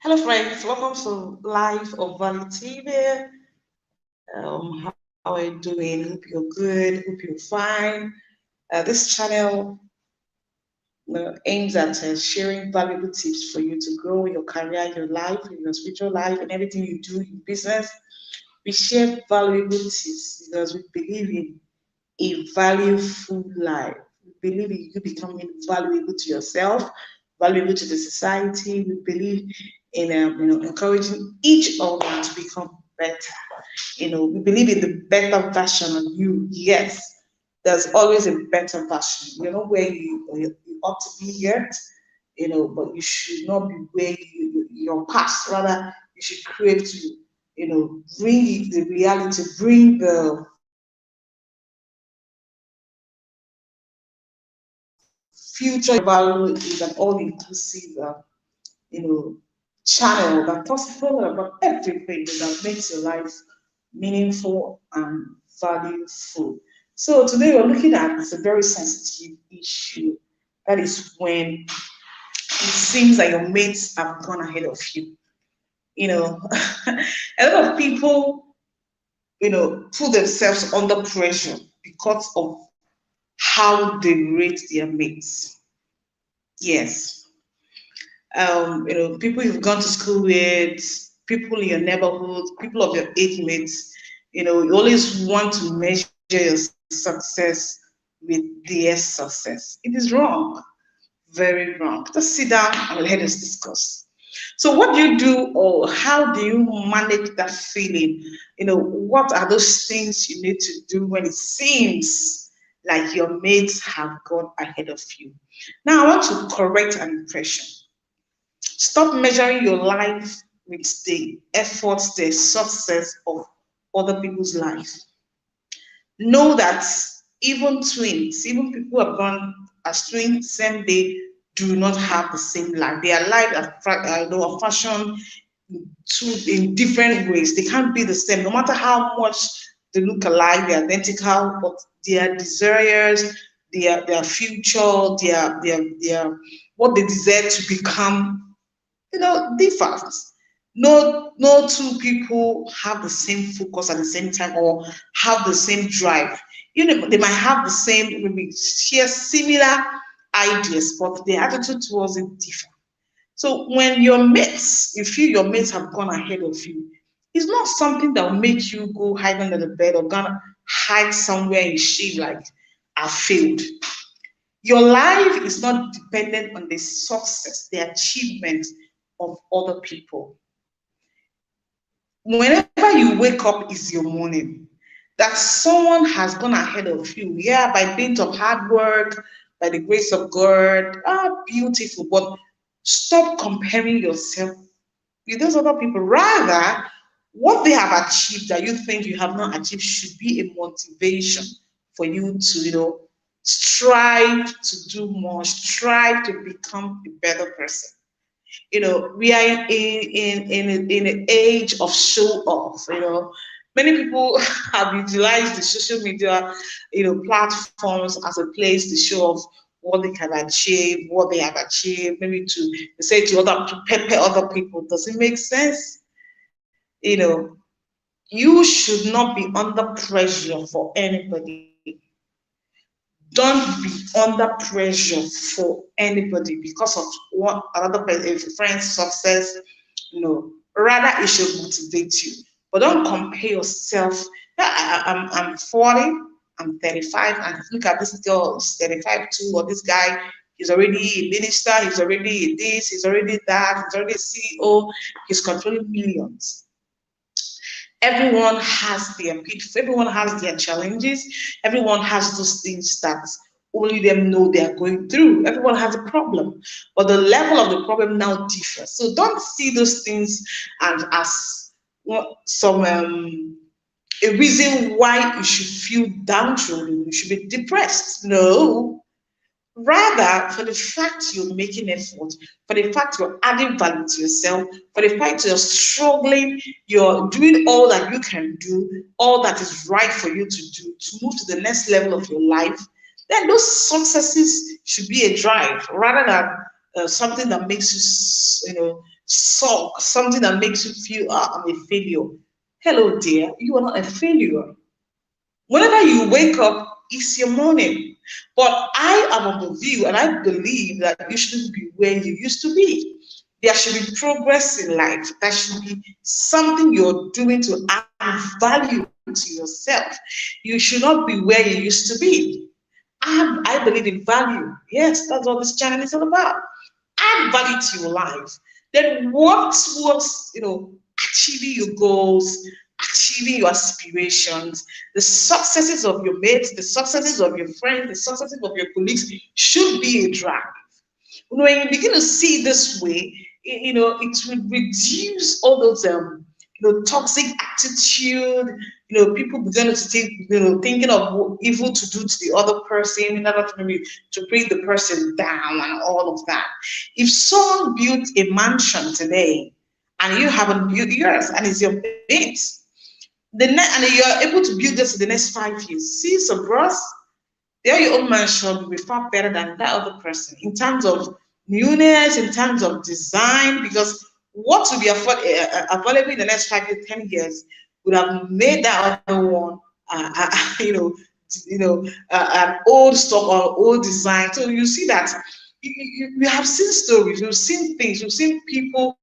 Hello, friends. Welcome to Life of Valley TV. How are you doing? Hope you're good. Hope you're fine. This channel aims at sharing valuable tips for you to grow your career, your life, your spiritual life, and everything you do in business. We share valuable tips because we believe in a valuable life. We believe in you becoming valuable to yourself, valuable to the society. We believe in encouraging each other to become better. We believe in the better version of you. Yes, there's always a better version. You're not where you ought to be yet, but you should not be where your past. Rather, you should crave to, bring the reality, bring the future value is an all-inclusive, channel that talks about everything that makes your life meaningful and valuable. So today we're looking at a very sensitive issue. That is when it seems that your mates have gone ahead of you. You know, a lot of people, put themselves under pressure because of how they rate their mates. Yes, people you've gone to school with, people in your neighborhood, people of your age mates, you always want to measure your success with their success. It is wrong, very wrong. Just sit down and let us discuss. So, what do you do, or how do you manage that feeling? What are those things you need to do when it seems like your mates have gone ahead of you? Now, I want to correct an impression. Stop measuring your life with the efforts, the success of other people's life. Know that even twins, even people who have gone as twins same day, do not have the same life. Their life are fashioned in different ways. They can't be the same, no matter how much they look alike, they're identical, but their desires, their future, their what they desire to become, differs. No two people have the same focus at the same time or have the same drive. They might have the same, maybe share similar ideas, but their attitude towards it differ. So when your mates, you feel your mates have gone ahead of you, it's not something that will make you go hide under the bed or gonna hide somewhere in shame like I failed. Your life is not dependent on the success, the achievement of other people. Whenever you wake up is your morning. That someone has gone ahead of you, yeah, by dint of hard work, by the grace of God, beautiful. But stop comparing yourself with those other people. Rather, what they have achieved that you think you have not achieved should be a motivation for you to, strive to do more, strive to become a better person. We are in an age of show off. Many people have utilized the social media, platforms as a place to show off what they can achieve, what they have achieved, maybe to say to pepper other people. Does it make sense? You should not be under pressure for anybody. Don't be under pressure for anybody because of what another person, if a friend's success, rather it should motivate you. But don't compare yourself. Yeah, I'm 40, I'm 35, and look at this girl, is 35 too, or this guy, he's already a minister, he's already this, he's already that, he's already a CEO, he's controlling millions. Everyone has their pitfalls, everyone has their challenges, everyone has those things that only them know they are going through. Everyone has a problem, but the level of the problem now differs. So don't see those things and as some a reason why you should feel downtrodden, you should be depressed. No, rather, for the fact you're making effort, for the fact you're adding value to yourself, for the fact you're struggling, you're doing all that you can do, all that is right for you to do to move to the next level of your life, then those successes should be a drive rather than something that makes you, sulk, something that makes you feel, I'm a failure. Hello, dear, you are not a failure. Whenever you wake up, it's your morning. But I am of the view and I believe that you shouldn't be where you used to be. There should be progress in life. There should be something you're doing to add value to yourself. You should not be where you used to be. I believe in value. Yes, that's what this channel is all about. Add value to your life. Then work towards, achieving your goals, achieving your aspirations. The successes of your mates, the successes of your friends, the successes of your colleagues should be a drive. When you begin to see it this way, it will reduce all those toxic attitude. People begin to think, thinking of evil to do to the other person in order to maybe to bring the person down and all of that. If someone built a mansion today and you haven't built yours and it's your mate, and you're able to build this in the next 5 years, see some bros, your own mansion will be far better than that other person in terms of newness, in terms of design, because what will be available in the next 5 to 10 years would have made that other one, an old stock or old design. So you see that you have seen stories, you've seen things, you've seen people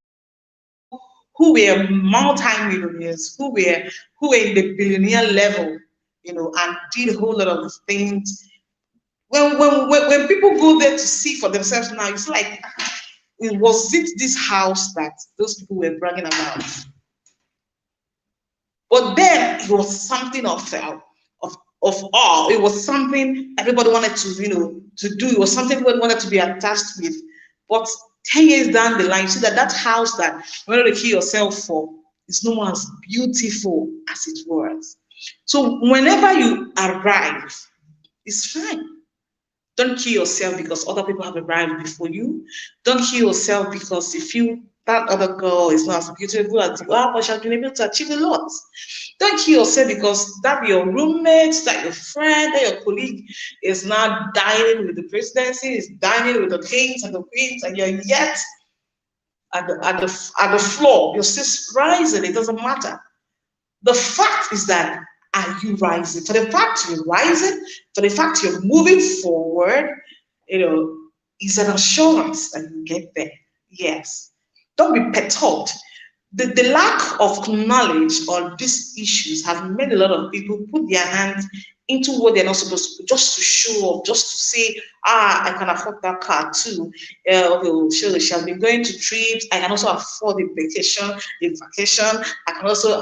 who were multi-millionaires, who were in the billionaire level, and did a whole lot of things. When people go there to see for themselves now, it's like, was it this house that those people were bragging about? But then it was something of awe. It was something everybody wanted to do. It was something everybody wanted to be attached with. But 10 years down the line, you see that house that you wanted to kill yourself for is no more as beautiful as it was. So whenever you arrive, it's fine. Don't kill yourself because other people have arrived before you. Don't kill yourself because you feel that other girl is not as beautiful as you are, but she has been able to achieve a lot. Don't kill yourself because that your roommate, that your friend, that your colleague is now dining with the presidency, is dining with the kings and the queens, and you're yet at the floor. You're still rising. It doesn't matter. The fact is that, are you rising? For the fact you're rising, for the fact you're moving forward, is an assurance that you get there. Yes. Don't be perturbed. The lack of knowledge on these issues have made a lot of people put their hands into what they're not supposed to, just to show off, just to say, I can afford that car too. Okay, sure, she has been going to trips. I can also afford the vacation. I can also,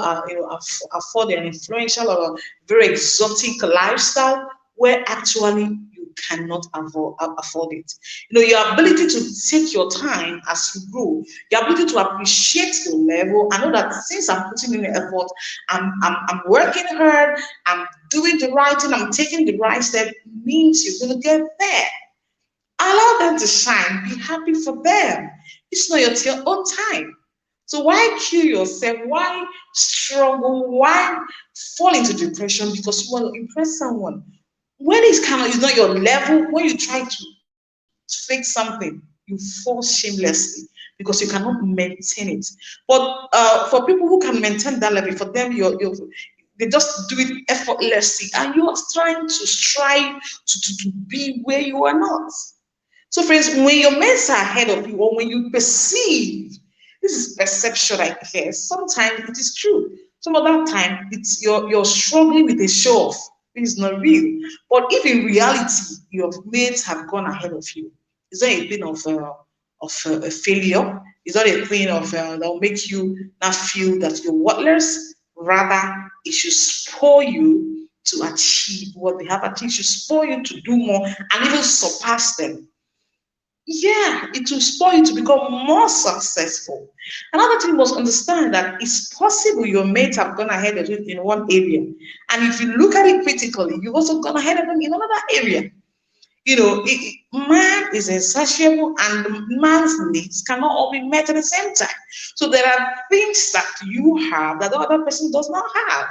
afford an influential or very exotic lifestyle where actually you cannot afford it. Your ability to take your time as you grow, your ability to appreciate your level. I know that since I'm putting in the effort, I'm working hard, I'm doing the right thing, I'm taking the right step, means you're going to get there. Allow them to shine. Be happy for them. It's not your own time. So why kill yourself? Why struggle? Why fall into depression because you want to impress someone? When it's not your level, when you try to fix something, you fall shamelessly because you cannot maintain it. But for people who can maintain that level, for them, they just do it effortlessly, and you are trying to strive to be where you are not. So, friends, when your mates are ahead of you, or when you perceive, this is perception, I guess. Sometimes it is true. Some other time, it's you're struggling with a show off. It is not real. But if in reality your mates have gone ahead of you, is that a thing of a failure? Is that a thing of that will make you not feel that you're worthless? Rather, it should spur you to achieve what they have achieved. It should spur you to do more and even surpass them. Yeah, it will spur you to become more successful. Another thing you must understand that it's possible your mates have gone ahead of you in one area. And if you look at it critically, you've also gone ahead of them in another area. Man is insatiable and man's needs cannot all be met at the same time. So there are things that you have that the other person does not have.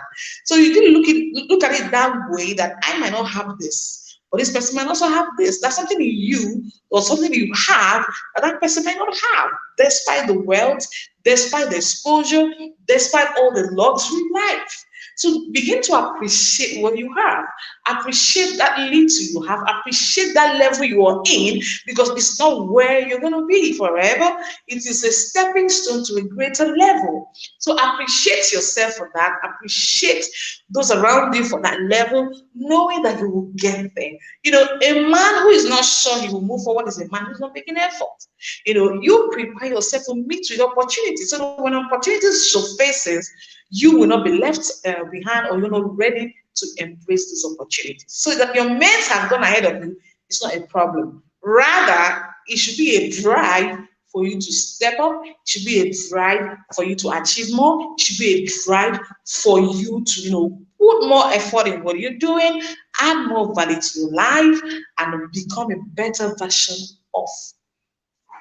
So you can look at it that way, that I might not have this, But this person might also have this. That's something in you or something you have that that person might not have, despite the wealth, despite the exposure, despite all the luxury life. So begin to appreciate what you have. Appreciate that little you have. Appreciate that level you are in, because it's not where you're going to be forever. It is a stepping stone to a greater level. So appreciate yourself for that. Appreciate those around you for that level, knowing that you will get there. You know, a man who is not sure he will move forward is a man who's not making effort. You know, you prepare yourself to meet with opportunities. So that when opportunities surfaces, you will not be left behind, or you're not ready to embrace these opportunities. So that your mates have gone ahead of you is not a problem. Rather, it should be a drive for you to step up. It should be a drive for you to achieve more. It should be a drive for you to, put more effort in what you're doing, add more value to your life, and become a better version of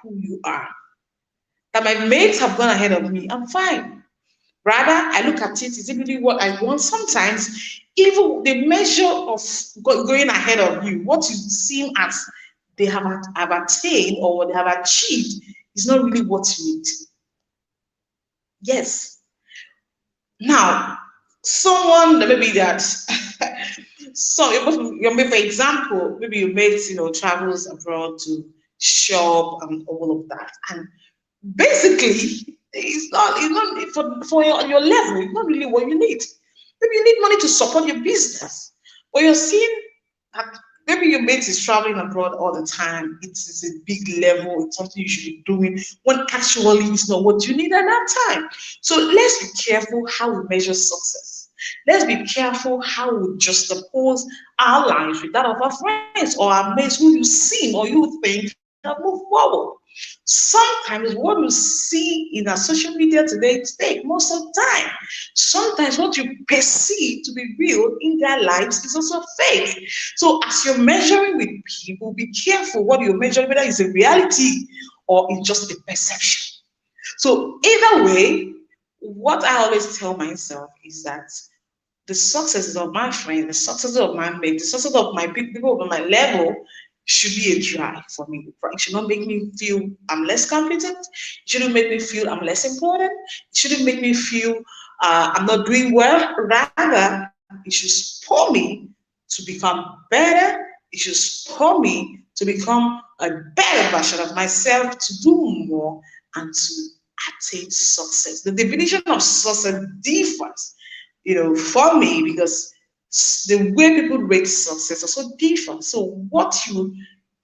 who you are. That my mates have gone ahead of me, I'm fine. Rather, I look at it, is it really what I want? Sometimes, even the measure of going ahead of you, what you seem as they have attained or what they have achieved, is not really what you need. Yes. Now, someone that maybe that, so maybe for example, maybe your mate, travels abroad to shop and all of that, and basically, it's not for your level, it's not really what you need. Maybe you need money to support your business, but you're seeing that maybe your mate is traveling abroad all the time. It is a big level, it's something you should be doing, when actually it's not what you need at that time. So let's be careful how we measure success. Let's be careful how we juxtapose our lives with that of our friends or our mates who you see or you think have moved forward. Sometimes what you see in our social media today is fake most of the time. Sometimes what you perceive to be real in their lives is also fake. So as you're measuring with people, be careful what you're measuring, whether it's a reality or it's just a perception. So either way, what I always tell myself is that the successes of my friends, the successes of my mates, the success of my people on my level should be a drive for me. It should not make me feel I'm less competent. It shouldn't make me feel I'm less important. It shouldn't make me feel I'm not doing well. Rather, it should spur me to become better. It should spur me to become a better version of myself, to do more and to attain success. The definition of success differs, for me, because the way people rate success are so different. So what you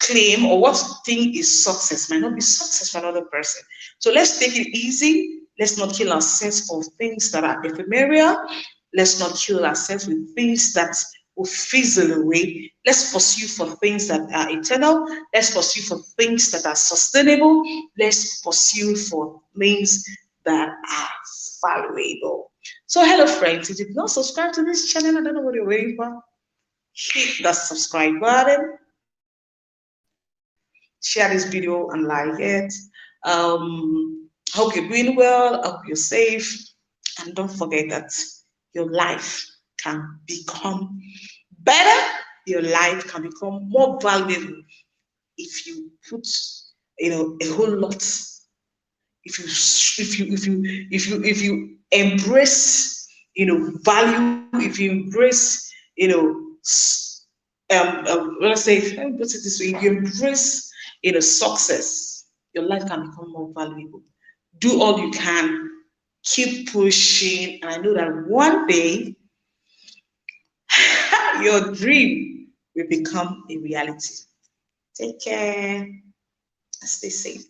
claim or what you think is success might not be success for another person. So let's take it easy. Let's not kill ourselves for things that are ephemeral. Let's not kill ourselves with things that will fizzle away. Let's pursue for things that are eternal. Let's pursue for things that are sustainable. Let's pursue for things that are valuable. So hello friends, if you did not subscribe to this channel, I don't know what you're waiting for. Hit the subscribe button, share this video and like it. I hope you're doing well, I hope you're safe, and don't forget that your life can become better, your life can become more valuable if you put a whole lot, if you embrace value, if you embrace let's say, let me put it this way, if you embrace success, your life can become more valuable. Do all you can, keep pushing, and I know that one day your dream will become a reality. Take care, stay safe.